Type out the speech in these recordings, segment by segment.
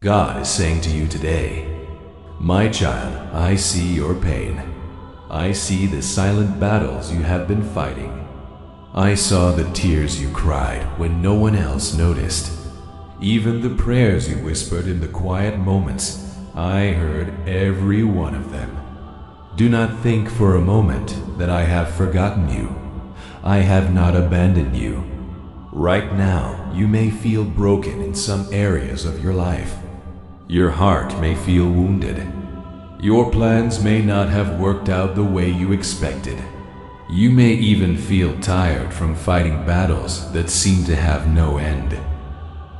God is saying to you today, my child, I see your pain. I see the silent battles you have been fighting. I saw the tears you cried when no one else noticed. Even the prayers you whispered in the quiet moments, I heard every one of them. Do not think for a moment that I have forgotten you. I have not abandoned you. Right now, you may feel broken in some areas of your life. Your heart may feel wounded. Your plans may not have worked out the way you expected. You may even feel tired from fighting battles that seem to have no end.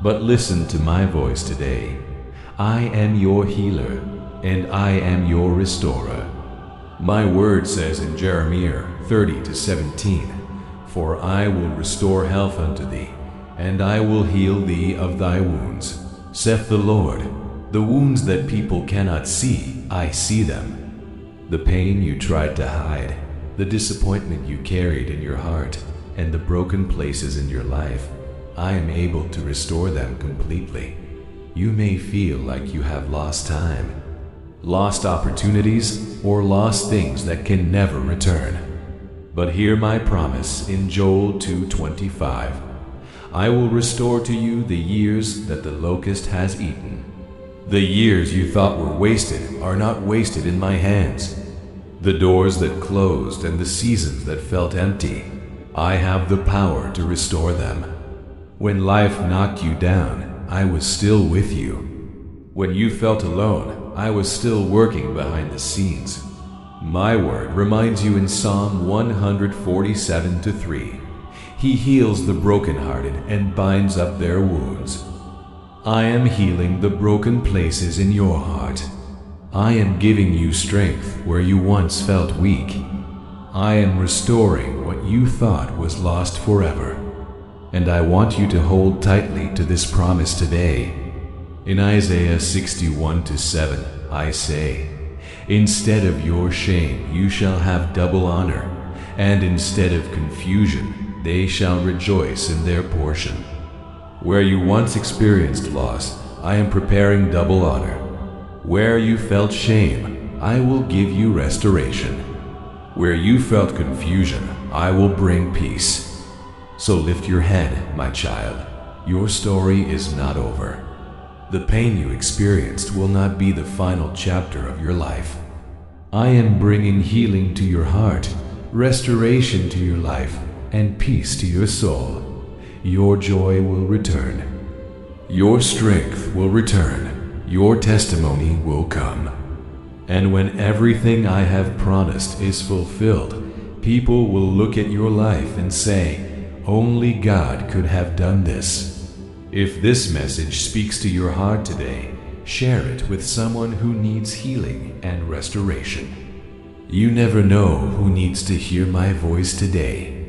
But listen to my voice today. I am your healer, and I am your restorer. My word says in Jeremiah 30:17, For I will restore health unto thee, and I will heal thee of thy wounds, saith the Lord. The wounds that people cannot see, I see them. The pain you tried to hide, the disappointment you carried in your heart, and the broken places in your life, I am able to restore them completely. You may feel like you have lost time, lost opportunities, or lost things that can never return. But hear my promise in Joel 2:25. I will restore to you the years that the locust has eaten. The years you thought were wasted are not wasted in my hands. The doors that closed and the seasons that felt empty, I have the power to restore them. When life knocked you down, I was still with you. When you felt alone, I was still working behind the scenes. My word reminds you in Psalm 147:3. He heals the brokenhearted and binds up their wounds. I am healing the broken places in your heart. I am giving you strength where you once felt weak. I am restoring what you thought was lost forever. And I want you to hold tightly to this promise today. In Isaiah 61:7, I say, Instead of your shame you shall have double honor, and instead of confusion they shall rejoice in their portion. Where you once experienced loss, I am preparing double honor. Where you felt shame, I will give you restoration. Where you felt confusion, I will bring peace. So lift your head, my child. Your story is not over. The pain you experienced will not be the final chapter of your life. I am bringing healing to your heart, restoration to your life, and peace to your soul. Your joy will return. Your strength will return. Your testimony will come. And when everything I have promised is fulfilled, people will look at your life and say, only God could have done this. If this message speaks to your heart today, share it with someone who needs healing and restoration. You never know who needs to hear my voice today.